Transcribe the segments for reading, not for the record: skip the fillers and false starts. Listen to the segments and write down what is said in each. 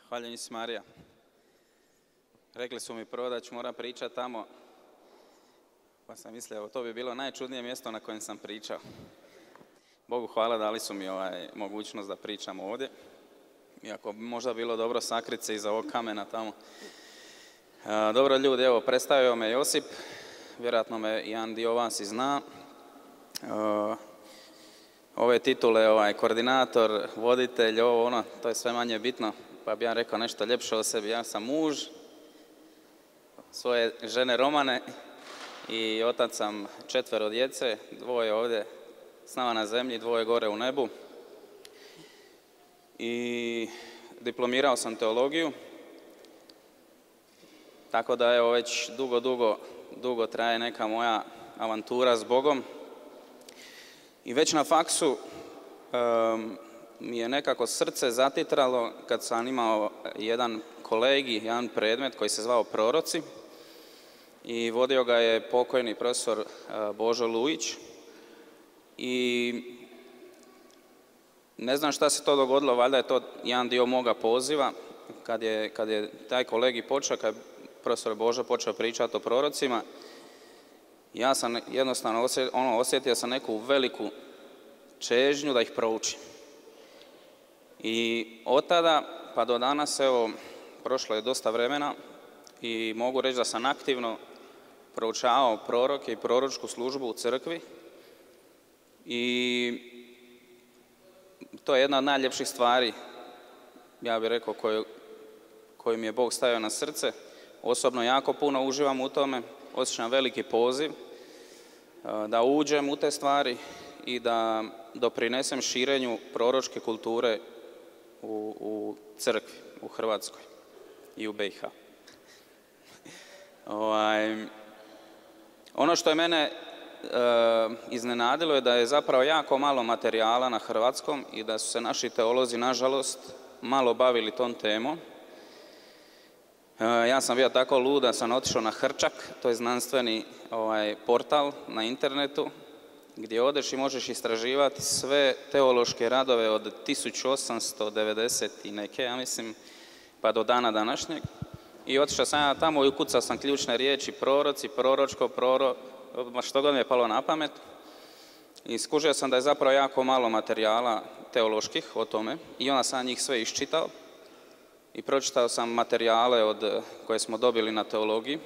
Hvaljen si Marija. Rekli su mi prvo da ću moram pričati tamo, pa sam mislio, to bi bilo najčudnije mjesto na kojem sam pričao. Bogu hvala, dali su mi mogućnost da pričam ovdje. Iako bi možda bilo dobro sakriti se iza ovog kamena tamo. Dobro ljudi, evo, predstavio me Josip, vjerojatno me jedan dio vas i zna. Ove titule, koordinator, voditelj, ovo ono, to je sve manje bitno, pa bi ja rekao nešto ljepše o sebi. Ja sam muž svoje žene Romane i otac sam 4 djece, 2 ovdje s nama na zemlji, 2 gore u nebu. I diplomirao sam teologiju, tako da evo već dugo traje neka moja avantura s Bogom. I već na faksu mi je nekako srce zatitralo kad sam imao jedan kolegij, jedan predmet koji se zvao Proroci i vodio ga je pokojni profesor Božo Lujić. I ne znam šta se to dogodilo, valjda je to jedan dio moga poziva. Kad je taj kolegij počeo, kad je profesor Božo počeo pričati o prorocima, ja sam jednostavno osjetio sam neku veliku čežnju da ih proučim. I od tada pa do danas, evo, prošlo je dosta vremena i mogu reći da sam aktivno proučavao proroke i proročku službu u crkvi. I to je jedna od najljepših stvari, ja bih rekao, koju mi je Bog stavio na srce. Osobno jako puno uživam u tome, osjećam veliki poziv da uđem u te stvari i da doprinesem širenju proročke kulture u crkvi, u Hrvatskoj i u BiH. Ono što je mene iznenadilo je da je zapravo jako malo materijala na hrvatskom i da su se naši teolozi, nažalost, malo bavili tom temom. Ja sam bio tako lud da sam otišao na Hrčak, to je znanstveni portal na internetu, gdje odeš i možeš istraživati sve teološke radove od 1890 i neke, ja mislim, pa do dana današnjeg. I otišao sam ja tamo i ukucao sam ključne riječi proroci, proročko, što god mi je palo na pamet. I skužio sam da je zapravo jako malo materijala teoloških o tome i onda sam njih sve iščitao. I pročitao sam materijale koje smo dobili na teologiji,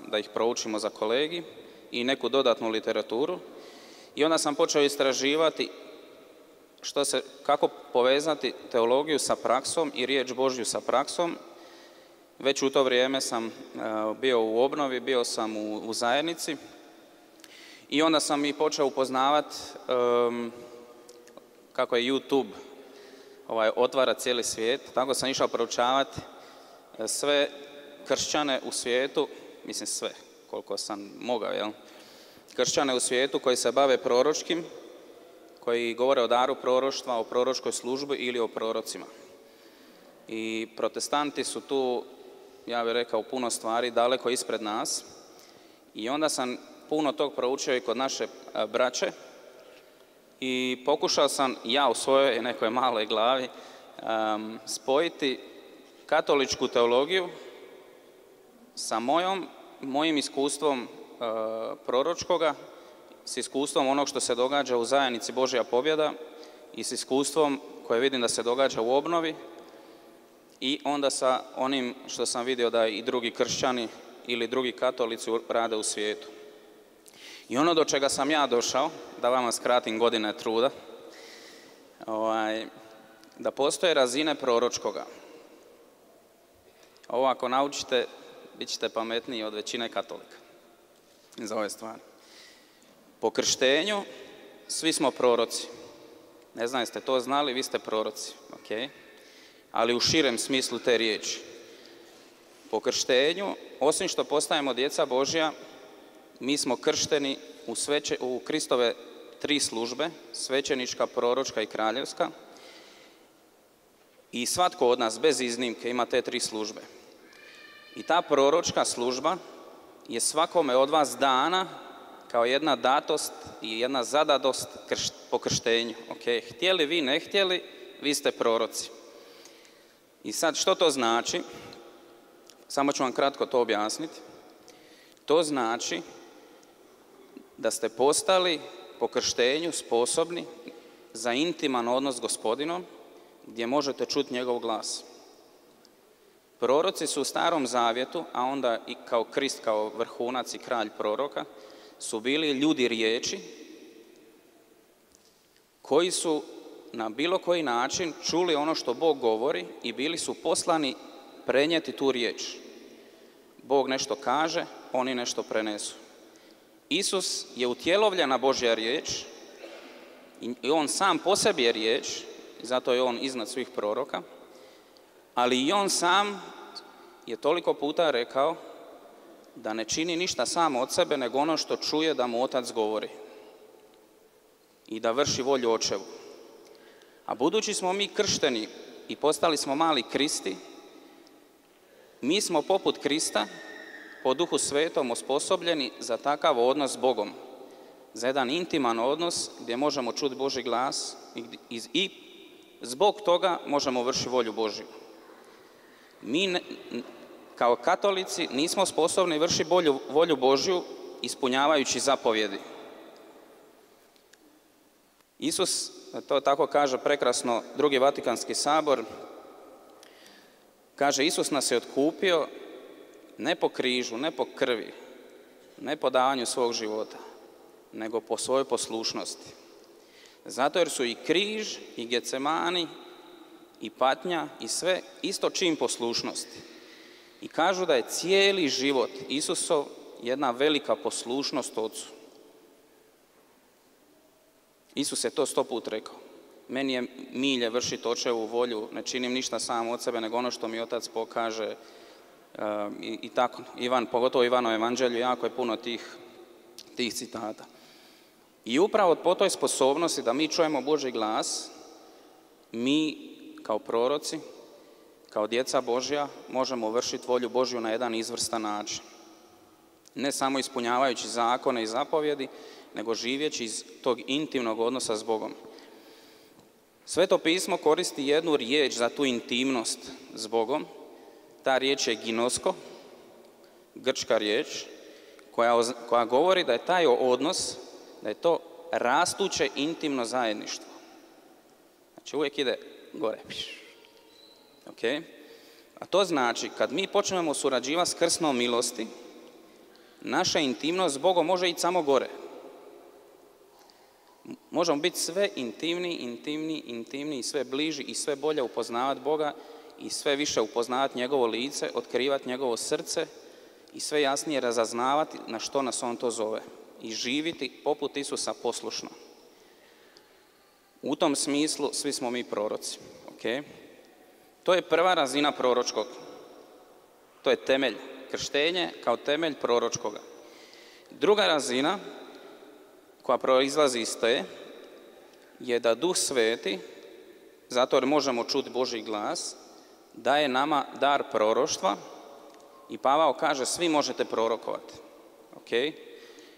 da ih proučimo za kolegij i neku dodatnu literaturu. I onda sam počeo istraživati kako povezati teologiju sa praksom i riječ Božju sa praksom. Već u to vrijeme sam bio u obnovi, bio sam u zajednici i onda sam i počeo upoznavati kako je YouTube otvara cijeli svijet. Tako sam išao proučavati sve kršćane u svijetu, mislim sve, koliko sam mogao, jel? Kršćane u svijetu koji se bave proročkim, koji govore o daru proroštva, o proročkoj službi ili o prorocima. I protestanti su tu, ja bih rekao, puno stvari daleko ispred nas. I onda sam puno tog proučio i kod naše braće. I pokušao sam ja u svojoj nekoj maloj glavi spojiti katoličku teologiju sa mojim iskustvom proročkoga, s iskustvom onog što se događa u zajednici Božja pobjeda i s iskustvom koje vidim da se događa u obnovi i onda sa onim što sam vidio da i drugi kršćani ili drugi katolici rade u svijetu. I ono do čega sam ja došao, da vama skratim godine truda, da postoje razine proročkoga. Ovo ako naučite, bit ćete pametniji od većine katolika za ove stvari. Po krštenju svi smo proroci. Ne znam jeste to znali, vi ste proroci, ok? Ali u širem smislu te riječi. Po krštenju, osim što postajemo djeca Božja, mi smo kršteni u Kristove 3 službe, svećenička, proročka i kraljevska. I svatko od nas, bez iznimke, ima te 3 službe. I ta proročka služba je svakome od vas dana kao jedna datost i jedna zadadost po krštenju. Okay? Htjeli vi, ne htjeli, vi ste proroci. I sad što to znači? Samo ću vam kratko to objasniti. To znači da ste postali po krštenju sposobni za intiman odnos s Gospodinom, gdje možete čuti njegov glas. Proroci su u Starom zavjetu, a onda i kao Krist, kao vrhunac i kralj proroka, su bili ljudi riječi koji su na bilo koji način čuli ono što Bog govori i bili su poslani prenijeti tu riječ. Bog nešto kaže, oni nešto prenesu. Isus je utjelovljena Božja riječ i on sam po sebi je riječ, zato je on iznad svih proroka, ali i on sam je toliko puta rekao da ne čini ništa sam od sebe, nego ono što čuje da mu Otac govori i da vrši volju Očevu. A budući smo mi kršteni i postali smo mali Kristi, mi smo poput Krista po Duhu Svetom osposobljeni za takav odnos s Bogom, za jedan intiman odnos gdje možemo čuti Božji glas i zbog toga možemo vršiti volju Božju. Mi kao katolici nismo sposobni vršiti volju Božju ispunjavajući zapovjedi. Isus, to tako kaže prekrasno Drugi Vatikanski sabor, kaže Isus nas je otkupio ne po križu, ne po krvi, ne po davanju svog života, nego po svojoj poslušnosti. Zato jer su i križ, i Getsemani, i patnja, i sve isto čin poslušnosti. I kažu da je cijeli život Isusov jedna velika poslušnost Ocu. Isus je to 100 puta rekao. Meni je milje vršiti Očevu volju, ne činim ništa sam od sebe, nego ono što mi Otac pokaže. I tako, pogotovo Ivanovo evanđelju, jako je puno tih citata. I upravo po toj sposobnosti da mi čujemo Božji glas, mi kao proroci, kao djeca Božja, možemo vršiti volju Božju na jedan izvrstan način. Ne samo ispunjavajući zakone i zapovjedi, nego živjeći iz tog intimnog odnosa s Bogom. Sveto pismo koristi jednu riječ za tu intimnost s Bogom. Ta riječ je ginosko, grčka riječ, koja govori da je taj odnos, da je to rastuće intimno zajedništvo. Znači uvijek ide gore. Okay? A to znači, kad mi počnemo surađivati s krsnom milosti, naša intimnost s Bogom može ići samo gore. Možemo biti sve intimniji i sve bliži i sve bolje upoznavati Boga i sve više upoznavati njegovo lice, otkrivati njegovo srce i sve jasnije razaznavati na što nas on to zove i živiti poput Isusa poslušno. U tom smislu svi smo mi proroci. Okay? To je prva razina proročkog. To je temelj. Krštenje kao temelj proročkoga. Druga razina koja proizlazi iz te je da Duh Sveti, zato jer možemo čuti Božji glas, daje nama dar proroštva i Pavao kaže svi možete prorokovati. Okay?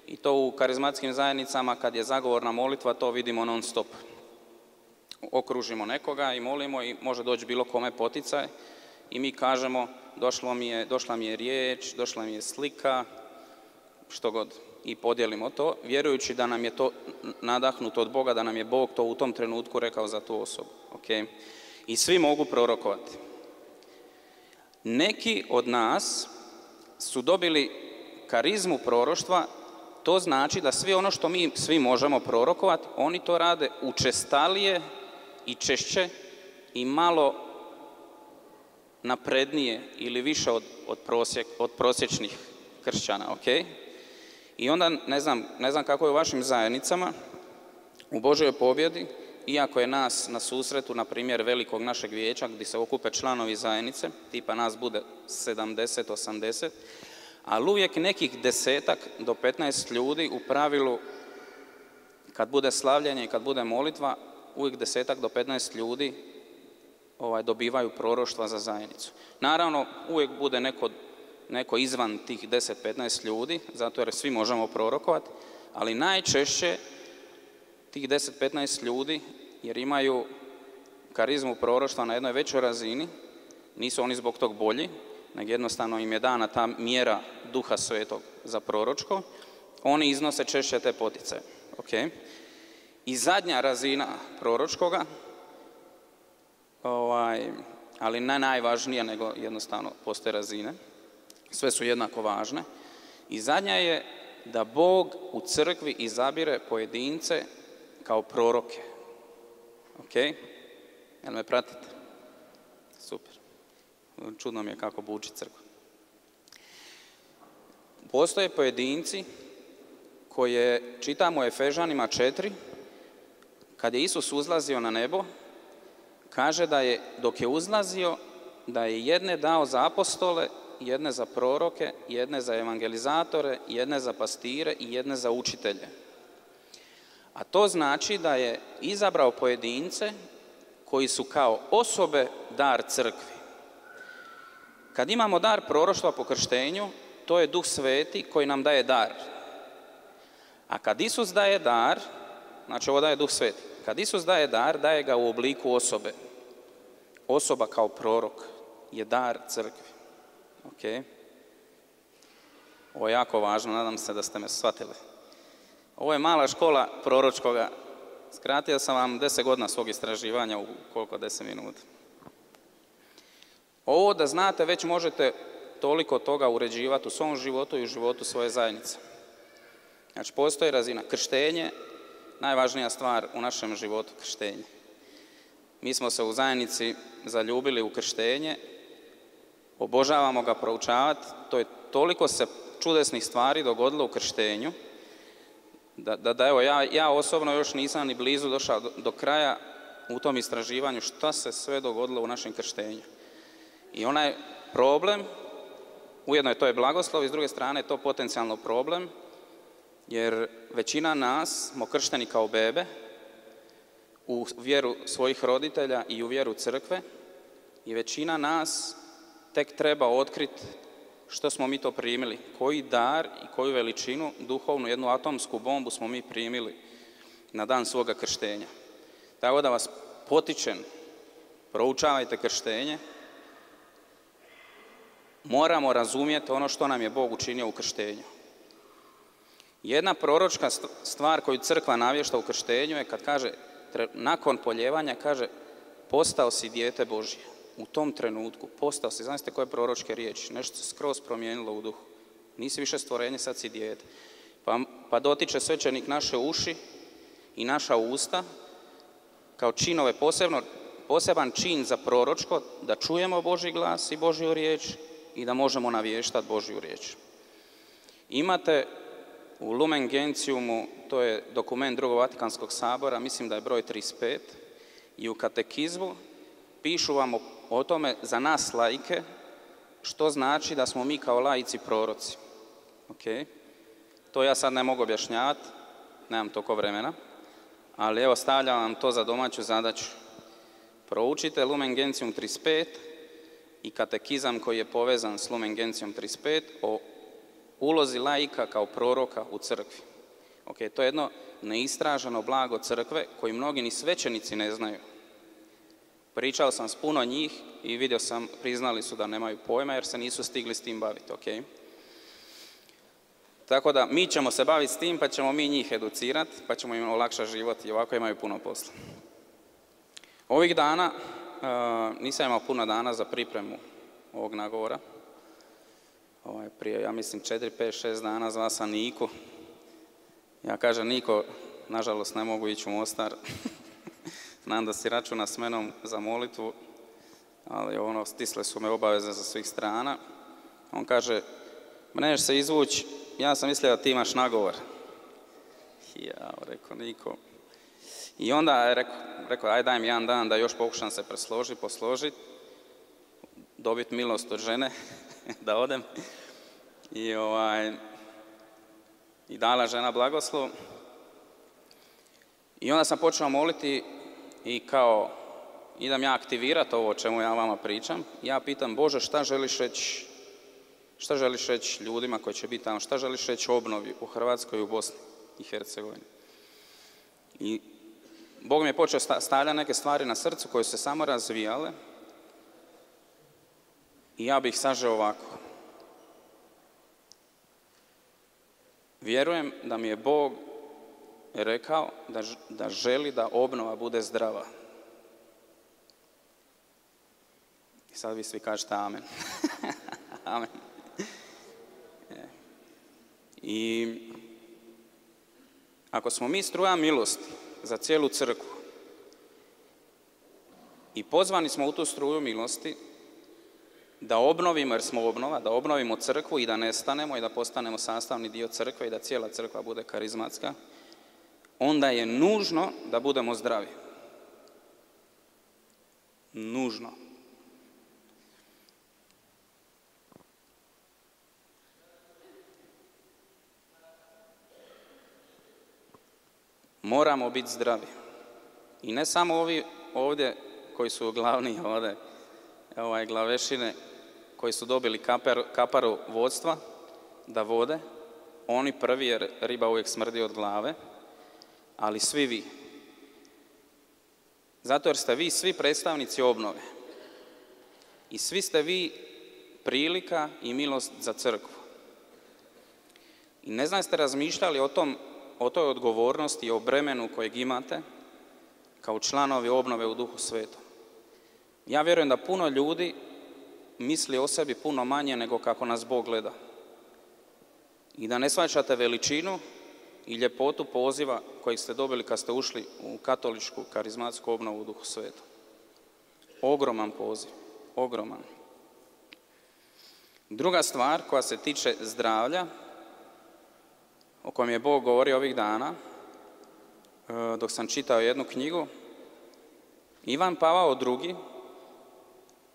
I to u karizmatskim zajednicama kad je zagovorna molitva to vidimo non stop. Okružimo nekoga i molimo i može doći bilo kome poticaj i mi kažemo došla mi je riječ, došla mi je slika, što god. I podijelimo to, vjerujući da nam je to nadahnuto od Boga, da nam je Bog to u tom trenutku rekao za tu osobu. Okay? I svi mogu prorokovati. Neki od nas su dobili karizmu proroštva, to znači da sve ono što mi svi možemo prorokovati, oni to rade učestalije i češće i malo naprednije ili više od prosječnih kršćana. Okay? I onda, ne znam kako je u vašim zajednicama, u Božjoj pobjedi, iako je nas na susretu, na primjer, velikog našeg vijeća, gdje se okupe članovi zajednice, tipa nas bude 70, 80, ali uvijek nekih 10 do 15 ljudi u pravilu, kad bude slavljenje i kad bude molitva, uvijek 10 do 15 ljudi dobivaju proroštva za zajednicu. Naravno, uvijek bude neko izvan tih 10-15 ljudi, zato jer svi možemo prorokovati, ali najčešće tih 10-15 ljudi, jer imaju karizmu proroštva na jednoj većoj razini, Nisu oni zbog tog bolji, nego jednostavno im je dana ta mjera Duha Svetog za proročko. Oni iznose češće te poticaje. Okay. I zadnja razina proročkoga, ali ne najvažnija, nego jednostavno postoje razine. Sve su jednako važne. I zadnja je da Bog u crkvi izabire pojedince kao proroke. Ok? Jel me pratite? Super. Čudno mi je kako buči crkva. Postoje pojedinci koje čitamo u Efežanima 4, kad je Isus uzlazio na nebo, kaže da je, dok je uzlazio, da je jedne dao za apostole, jedne za proroke, jedne za evangelizatore, jedne za pastire i jedne za učitelje. A to znači da je izabrao pojedince koji su kao osobe dar crkvi. Kad imamo dar proroštva po krštenju, to je Duh Sveti koji nam daje dar. A kad Isus daje dar, znači ovo daje Duh Sveti, kad Isus daje dar, daje ga u obliku osobe. Osoba kao prorok je dar crkvi. Okay. Ovo je jako važno, nadam se da ste me shvatili. Ovo je mala škola proročkoga. Skratio sam vam 10 godina svog istraživanja u koliko 10 minuta. Ovo da znate, već možete toliko toga uređivati u svom životu i u životu svoje zajednice. Znači, postoji razina. Krštenje, najvažnija stvar u našem životu, krštenje. Mi smo se u zajednici zaljubili u krštenje, obožavamo ga proučavati, to je toliko se čudesnih stvari dogodilo u krštenju, da evo, ja osobno još nisam ni blizu došao do kraja u tom istraživanju šta se sve dogodilo u našem krštenju. I onaj problem, ujedno je to je blagoslov i s druge strane je to potencijalno problem, jer većina nas smo kršteni kao bebe u vjeru svojih roditelja i u vjeru crkve i većina nas tek treba otkriti što smo mi to primili, koji dar i koju veličinu, duhovnu, jednu atomsku bombu smo mi primili na dan svoga krštenja. Tako da vas potičem, proučavajte krštenje, moramo razumjeti ono što nam je Bog učinio u krštenju. Jedna proročka stvar koju crkva navješta u krštenju je kad kaže, nakon poljevanja, kaže, postao si dijete Božje. U tom trenutku postao si, znate koje proročke riječi, nešto se skroz promijenilo u duhu. Nisi više stvorenje, sad si dijete. Pa dotiče svećenik naše uši i naša usta, kao činove poseban čin za proročko, da čujemo Božji glas i Božju riječ i da možemo navještati Božju riječ. Imate u Lumen Gentiumu, to je dokument Drugog Vatikanskog sabora, mislim da je broj 35, i u katekizmu pišu vam o tome za nas laike, što znači da smo mi kao laici proroci. Okay. To ja sad ne mogu objašnjavati, nemam toliko vremena, ali evo stavljam vam to za domaću zadaću. Proučite Lumen Gentium 35 i katekizam koji je povezan s Lumen Gentium 35 o ulozi laika kao proroka u crkvi. Okay, to je jedno neistraženo blago crkve koji mnogi ni svećenici ne znaju. Pričao sam s puno njih i vidio sam, priznali su da nemaju pojma jer se nisu stigli s tim baviti. Okay? Tako da mi ćemo se baviti s tim pa ćemo mi njih educirati, pa ćemo im olakšati život i ovako imaju puno posla. Ovih dana, nisam imao puno dana za pripremu ovog nagovora. Prije, ja mislim, 4, 5, 6 dana zvao sam Niku. Ja kažem, Niko, nažalost ne mogu ići u Mostar. Znam da si računa s menom za molitvu, ali stisle su me obaveze za svih strana. On kaže, mneš se izvući, ja sam mislio da ti imaš nagovor. Ja, rekao, Niko. I onda je rekao, aj daj mi jedan dan da još pokušam se posložiti, dobiti milost od žene, da odem. I dala žena blagoslov. I onda sam počeo moliti i kao idem ja aktivirati ovo o čemu ja vama pričam. Ja pitam, Bože, šta želiš reći? Šta želiš reći ljudima koji će biti tamo? Šta želiš reći obnovi u Hrvatskoj i u Bosni i Hercegovini? I Bog mi je počeo stavljati neke stvari na srcu koje su se samo razvijale. I ja bih sažeo ovako. Vjerujem da mi je Bog rekao da želi da obnova bude zdrava. I sad vi svi kažete amen. Amen. I ako smo mi struja milosti za cijelu crkvu i pozvani smo u tu struju milosti da obnovimo, jer smo obnova, da obnovimo crkvu i da nestanemo i da postanemo sastavni dio crkve i da cijela crkva bude karizmatska, onda je nužno da budemo zdravi. Nužno. Moramo biti zdravi. I ne samo ovi ovdje koji su glavni ovdje, glavešine, koji su dobili kaparu vodstva da vode, oni prvi, jer riba uvijek smrdi od glave, ali svi vi. Zato jer ste vi svi predstavnici obnove. I svi ste vi prilika i milost za crkvu. I ne znam jeste razmišljali o toj odgovornosti i o bremenu kojeg imate kao članovi obnove u Duhu Svetom. Ja vjerujem da puno ljudi misli o sebi puno manje nego kako nas Bog gleda. I da ne shvaćate veličinu i ljepotu poziva kojeg ste dobili kad ste ušli u katoličku karizmatsku obnovu u Duhu Svetom. Ogroman poziv, ogroman. Druga stvar koja se tiče zdravlja, o kojem je Bog govorio ovih dana, dok sam čitao jednu knjigu, Ivan Pavao II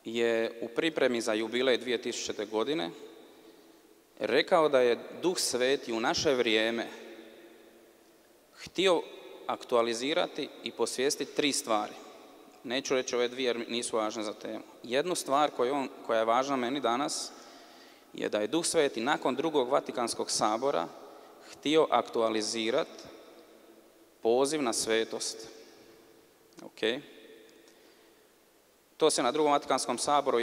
je u pripremi za jubilej 2000. godine rekao da je Duh Sveti u naše vrijeme htio aktualizirati i posvijestiti 3 stvari. Neću reći ove 2 jer nisu važne za temu. Jednu stvar koja je važna meni danas je da je Duh Sveti nakon drugog Vatikanskog sabora htio aktualizirati poziv na svetost. Ok? To se na drugom Vatikanskom saboru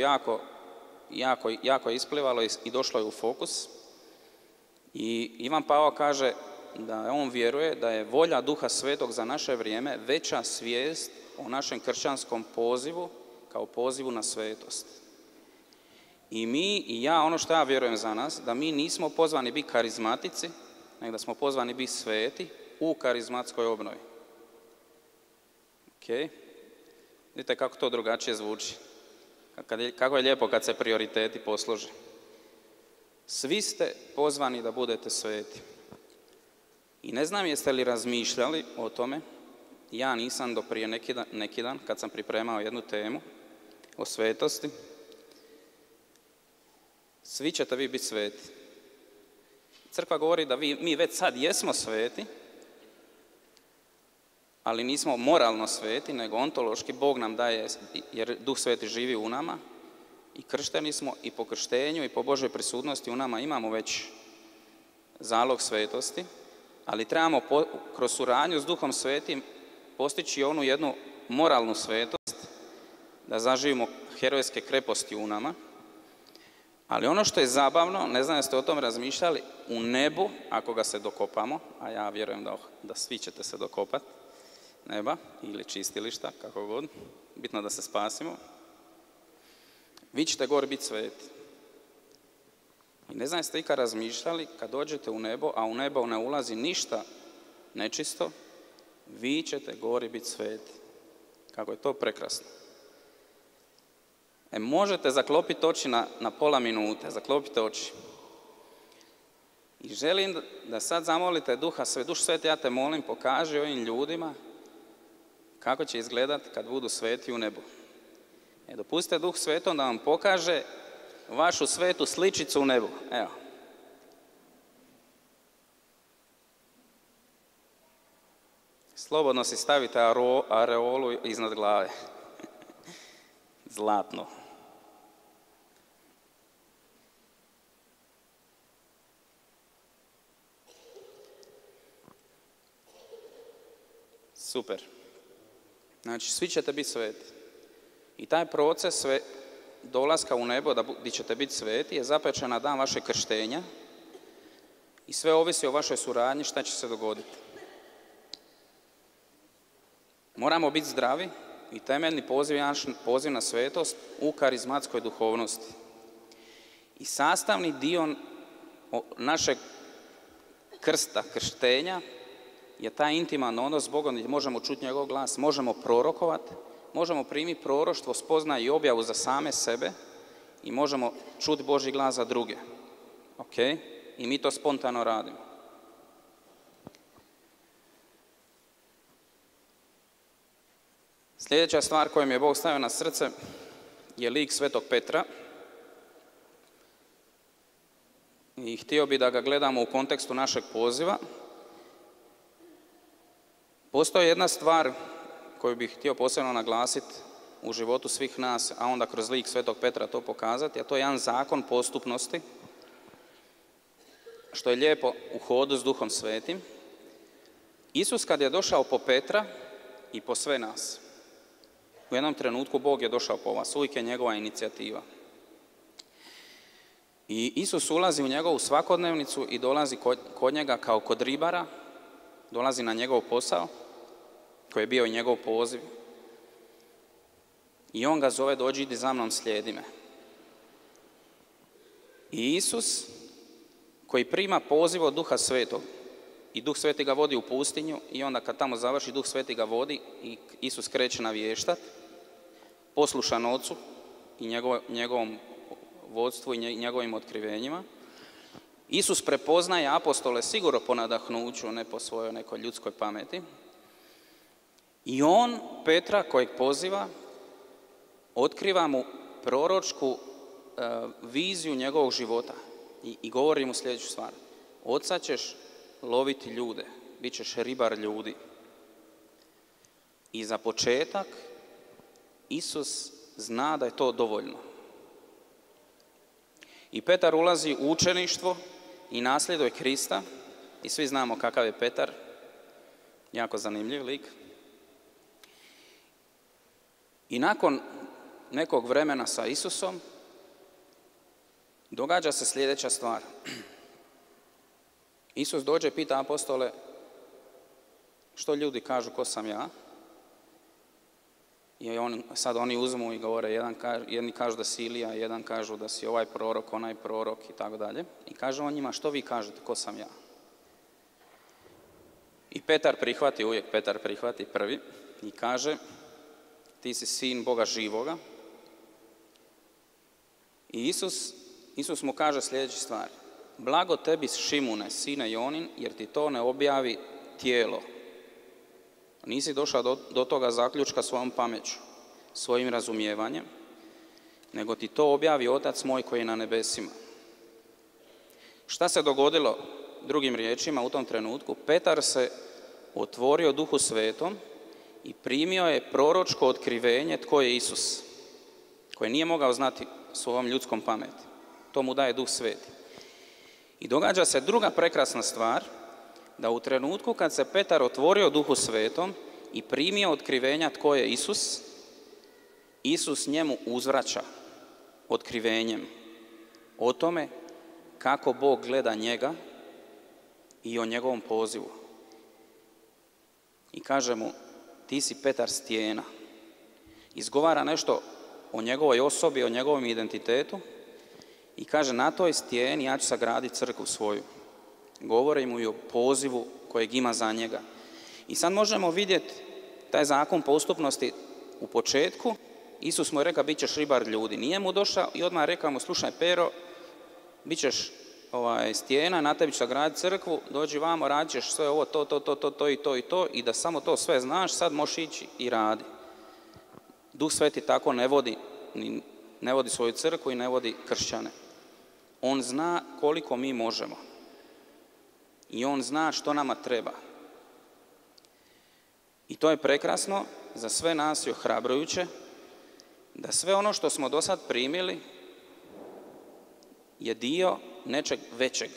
jako isplivalo i došlo je u fokus. I Ivan Pavao kaže da on vjeruje da je volja Duha Svetog za naše vrijeme veća svijest o našem kršćanskom pozivu kao pozivu na svetost. I mi i ja, ono što ja vjerujem za nas, da mi nismo pozvani biti karizmatici, nego da smo pozvani biti sveti u karizmatskoj obnovi. Ok? Vidite kako to drugačije zvuči. Kako je lijepo kad se prioriteti poslože. Svi ste pozvani da budete sveti. I ne znam jeste li razmišljali o tome, ja nisam do prije neki dan kad sam pripremao jednu temu o svetosti. Svi ćete vi biti sveti. Crkva govori da mi već sad jesmo sveti, ali nismo moralno sveti, nego ontološki. Bog nam daje, jer Duh Sveti živi u nama i kršteni smo i po krštenju i po Božoj prisutnosti u nama imamo već zalog svetosti, ali trebamo kroz suradnju s Duhom Svetim postići onu jednu moralnu svetost, da zaživimo herojske kreposti u nama. Ali ono što je zabavno, ne znam jeste o tom razmišljali, u nebu, ako ga se dokopamo, a ja vjerujem da svi ćete se dokopati neba ili čistilišta, kako god, bitno da se spasimo, vi ćete gore biti sveti. I ne znam jeste ikad razmišljali, kad dođete u nebo, a u nebo ne ulazi ništa nečisto, vi ćete gore biti sveti. Kako je to prekrasno. Možete zaklopiti oči na pola minute, zaklopite oči. I želim da sad zamolite Duh Sveti, ja te molim, pokaži ovim ljudima kako će izgledati kad budu sveti u nebu. Dopustite Duh Svetom da vam pokaže vašu svetu sličicu u nebu. Evo. Slobodno si stavite areolu iznad glave. Zlatno. Super. Znači, svi ćete biti sveti. I taj proces dolaska u nebo, gdje ćete biti sveti, je zapečen na dan vašeg krštenja i sve ovisi o vašoj suradnji šta će se dogoditi. Moramo biti zdravi i temeljni poziv na svetost u karizmatskoj duhovnosti. I sastavni dio našeg krsta, krštenja, je taj intiman odnos s Bogom gdje možemo čuti njegov glas, možemo prorokovati, možemo primiti proroštvo, spoznaju i objavu za same sebe i možemo čuti Božji glas za druge. Ok? I mi to spontano radimo. Sljedeća stvar koju mi je Bog stavio na srce je lik Svetog Petra. I htio bi da ga gledamo u kontekstu našeg poziva. Postoji jedna stvar koju bih htio posebno naglasiti u životu svih nas, a onda kroz lik Svetog Petra to pokazati, a to je jedan zakon postupnosti, što je lijepo u hodu s Duhom Svetim. Isus kad je došao po Petra i po sve nas, u jednom trenutku Bog je došao po vas, uvijek je njegova inicijativa. I Isus ulazi u njegovu svakodnevnicu i dolazi kod njega kao kod ribara, dolazi na njegov posao, koji je bio i njegov poziv. I on ga zove, dođi, idi za mnom, slijedi me. I Isus, koji prima poziv od Duha Svetog, i Duh Sveti ga vodi u pustinju, i onda kad tamo završi, Duh Sveti ga vodi i Isus kreće navještat, poslušan Ocu i njegovom vodstvu i njegovim otkrivenjima. Isus prepoznaje apostole sigurno po nadahnuću, ne po svojoj nekoj ljudskoj pameti. I on, Petra, kojeg poziva, otkriva mu proročku viziju njegovog života i govori mu sljedeću stvar. Od sad ćeš loviti ljude, bit ćeš ribar ljudi. I za početak Isus zna da je to dovoljno. I Petar ulazi u učeništvo i nasljeduje Krista i svi znamo kakav je Petar, jako zanimljiv lik. I nakon nekog vremena sa Isusom događa se sljedeća stvar. Isus dođe i pita apostole što ljudi kažu ko sam ja. I sad oni uzmu i govore, jedni kažu da si Ilija, jedan kažu da si ovaj prorok, onaj prorok i tako dalje. I kaže on njima, što vi kažete, ko sam ja? I uvijek Petar prihvati prvi i kaže, ti si sin Boga živoga. I Isus mu kaže sljedeću stvar. Blago tebi, Šimune, sine Jonin, jer ti to ne objavi tijelo. Nisi došao do toga zaključka svojom pameću, svojim razumijevanjem, nego ti to objavi Otac moj koji je na nebesima. Šta se dogodilo, drugim riječima, u tom trenutku? Petar se otvorio Duhu Svetom i primio je proročko otkrivenje tko je Isus, koje nije mogao znati svojom ljudskom pameti. To mu daje Duh Sveti. I događa se druga prekrasna stvar, da u trenutku kad se Petar otvorio Duhu Svetom i primio otkrivenja tko je Isus, Isus njemu uzvraća otkrivenjem o tome kako Bog gleda njega i o njegovom pozivu. I kaže mu, ti si Petar stijena. Izgovara nešto o njegovoj osobi, o njegovom identitetu i kaže, na toj stijeni ja ću sagraditi crkvu svoju. Govori mu i o pozivu kojeg ima za njega. I sad možemo vidjeti taj zakon postupnosti u početku. Isus mu je rekao, bit ćeš ribar ljudi. Nije mu došao i odmah rekao mu, slušaj Pero, bit ćeš stijena, na tebi ću sagraditi crkvu, dođi vamo, radit ćeš sve ovo, to i da samo to sve znaš, sad možeš ići i radi. Duh Sveti tako ne vodi svoju crkvu i ne vodi kršćane. On zna koliko mi možemo. I on zna što nama treba. I to je prekrasno za sve nas i ohrabrujuće, da sve ono što smo do sad primili je dio nečeg većeg.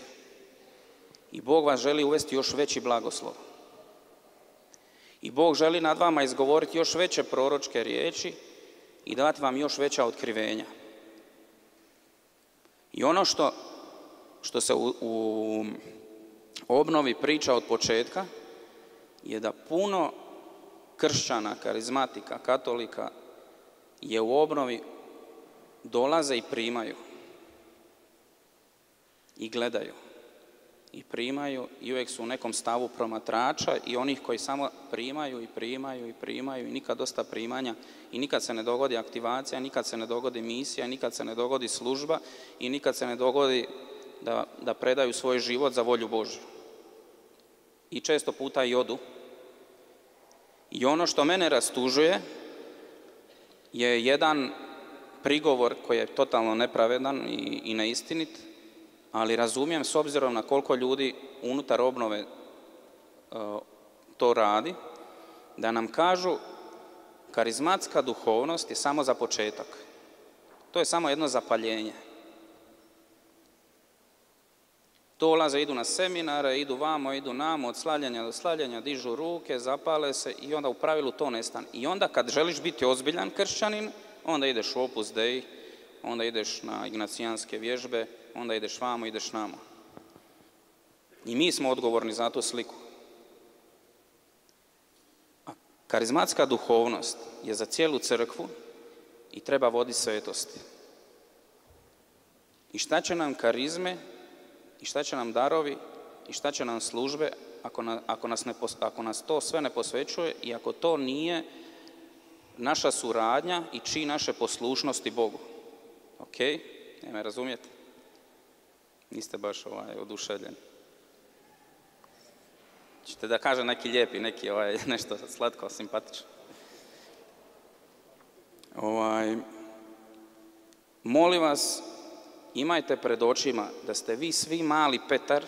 I Bog vas želi uvesti još veći blagoslov. I Bog želi nad vama izgovoriti još veće proročke riječi i dati vam još veća otkrivenja. I ono što se u obnovi priča od početka je da puno kršćana, karizmatika, katolika je u obnovi dolaze i primaju i gledaju i primaju i uvijek su u nekom stavu promatrača i onih koji samo primaju i primaju i primaju i nikad dosta primanja i nikad se ne dogodi aktivacija, nikad se ne dogodi misija, nikad se ne dogodi služba i nikad se ne dogodi da predaju svoj život za volju Božju. I često puta i odu. I ono što mene rastužuje je jedan prigovor koji je totalno nepravedan i neistinit, ali razumijem s obzirom na koliko ljudi unutar obnove to radi, da nam kažu karizmatska duhovnost je samo za početak. To je samo jedno zapaljenje. Dolaze, idu na seminare, idu vamo, idu namo, od slavljenja do slavljenja, dižu ruke, zapale se i onda u pravilu to nestane. I onda kad želiš biti ozbiljan kršćanin, onda ideš u Opus Dei, onda ideš na ignacijanske vježbe, onda ideš vamo, ideš namo. I mi smo odgovorni za tu sliku. A karizmatska duhovnost je za cijelu crkvu i treba voditi svetosti. I šta će nam karizme, i šta će nam darovi, i šta će nam službe ako nas to sve ne posvećuje i ako to nije naša suradnja i čin naše poslušnosti Bogu. Ok? Ne me razumijete? Niste baš oduševljeni. Ćete da kažem neki lijepi, neki nešto slatko, simpatično. Molim vas, imajte pred očima da ste vi svi mali Petar,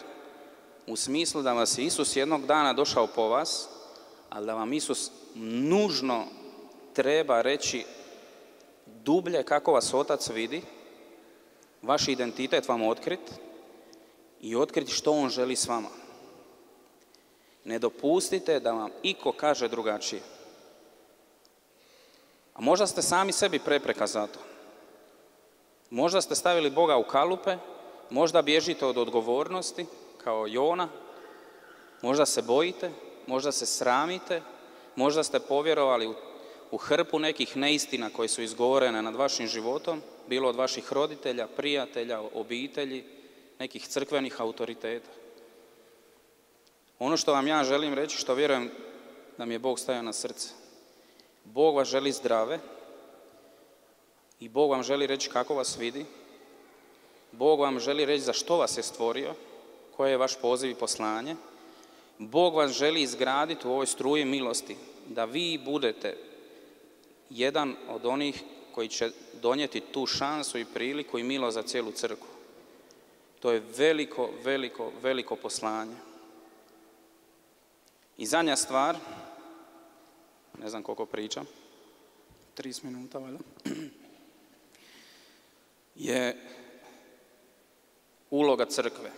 u smislu da vas je Isus jednog dana došao po vas, ali da vam Isus nužno treba reći dublje kako vas Otac vidi, vaš identitet vam otkriti i otkriti što On želi s vama. Ne dopustite da vam iko kaže drugačije. A možda ste sami sebi prepreka za to. Možda ste stavili Boga u kalupe, možda bježite od odgovornosti, kao Jona, možda se bojite, možda se sramite, možda ste povjerovali u hrpu nekih neistina koje su izgovorene nad vašim životom, bilo od vaših roditelja, prijatelja, obitelji, nekih crkvenih autoriteta. Ono što vam ja želim reći, što vjerujem da mi je Bog stavio na srce, Bog vas želi zdrave i Bog vam želi reći kako vas vidi, Bog vam želi reći za što vas je stvorio, koje je vaš poziv i poslanje. Bog vas želi izgraditi u ovoj struji milosti, da vi budete jedan od onih koji će donijeti tu šansu i priliku i milost za cijelu crkvu. To je veliko, veliko, veliko poslanje. I zadnja stvar, ne znam koliko pričam, 30 minuta, valjda, je uloga crkve.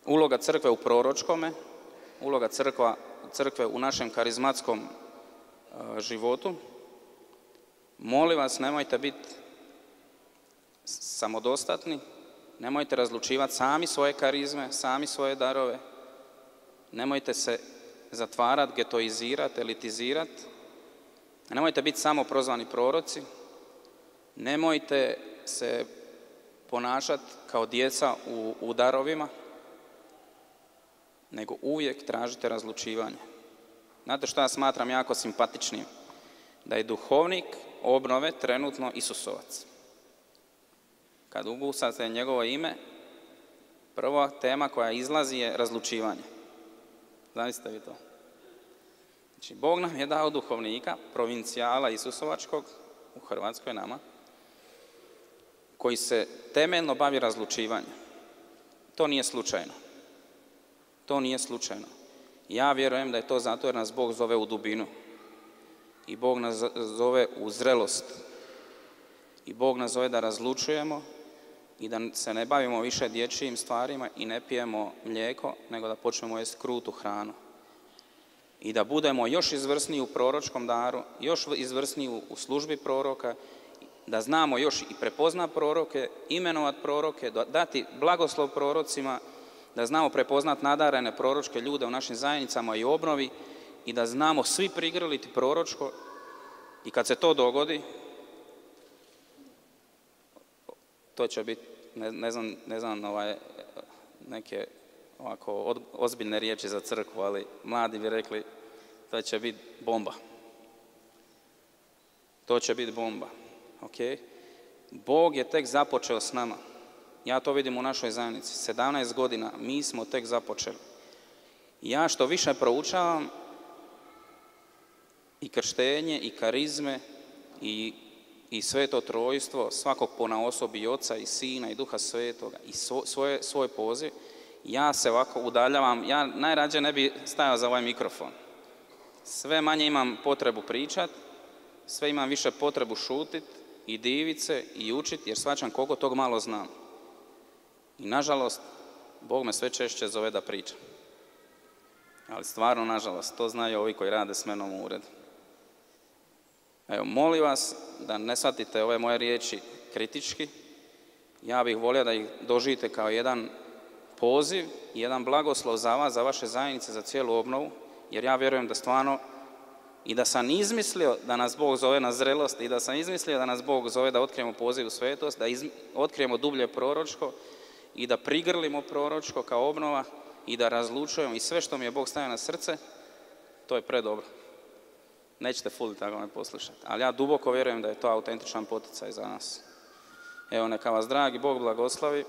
Uloga crkve u proročkome, uloga crkve u našem karizmatskom životu. Molim vas, nemojte biti samodostatni, nemojte razlučivati sami svoje karizme, sami svoje darove, nemojte se zatvarati, getoizirati, elitizirati, nemojte biti samo prozvani proroci, nemojte se ponašati kao djeca u darovima, nego uvijek tražite razlučivanje. Znate što ja smatram jako simpatičnim? Da je duhovnik obnove trenutno Isusovac. Kad ugusate njegovo ime, prva tema koja izlazi je razlučivanje. Zamislite vi to? Znači, Bog nam je dao duhovnika, provincijala Isusovačkog, u Hrvatskoj nama, koji se temeljno bavi razlučivanjem. To nije slučajno. To nije slučajno. Ja vjerujem da je to zato jer nas Bog zove u dubinu. I Bog nas zove u zrelost. I Bog nas zove da razlučujemo i da se ne bavimo više dječjim stvarima i ne pijemo mlijeko, nego da počnemo jesti krutu hranu. I da budemo još izvrsniji u proročkom daru, još izvrsniji u službi proroka da znamo još i prepoznati proroke, imenovati proroke, dati blagoslov prorocima, da znamo prepoznati nadarene proročke ljude u našim zajednicama i obnovi i da znamo svi prigrliti proročko i kad se to dogodi, to će biti, ne znam neke ovako ozbiljne riječi za crkvu, ali mladi bi rekli da će biti bomba. To će biti bomba. Okay? Bog je tek započeo s nama. Ja to vidim u našoj zajednici. 17 godina mi smo tek započeli. Ja što više proučavam i krštenje, i karizme, i sveto trojstvo, svakog ponaosob i Oca, i Sina, i Duha Svetoga, i svoj poziv, ja se ovako udaljavam, ja najrađe ne bi stajao za ovaj mikrofon. Sve manje imam potrebu pričati, sve imam više potrebu šutiti i divit se i učiti, jer shvaćam koliko tog malo znam. I nažalost, Bog me sve češće zove da pričam. Ali stvarno, nažalost, to znaju ovi koji rade s menom u uredu. Evo, molim vas da ne shvatite ove moje riječi kritički. Ja bih volio da ih doživite kao jedan poziv, jedan blagoslov za vas, za vaše zajednice, za cijelu obnovu, jer ja vjerujem da stvarno i da sam izmislio da nas Bog zove na zrelost i da sam izmislio da nas Bog zove da otkrijemo poziv u svetost, da otkrijemo dublje proročko i da prigrlimo proročko kao obnova i da razlučujemo i sve što mi je Bog stavio na srce, to je predobro. Nećete ful tako me poslušati, ali ja duboko vjerujem da je to autentičan poticaj za nas. Evo, neka vas dragi Bog blagoslovi.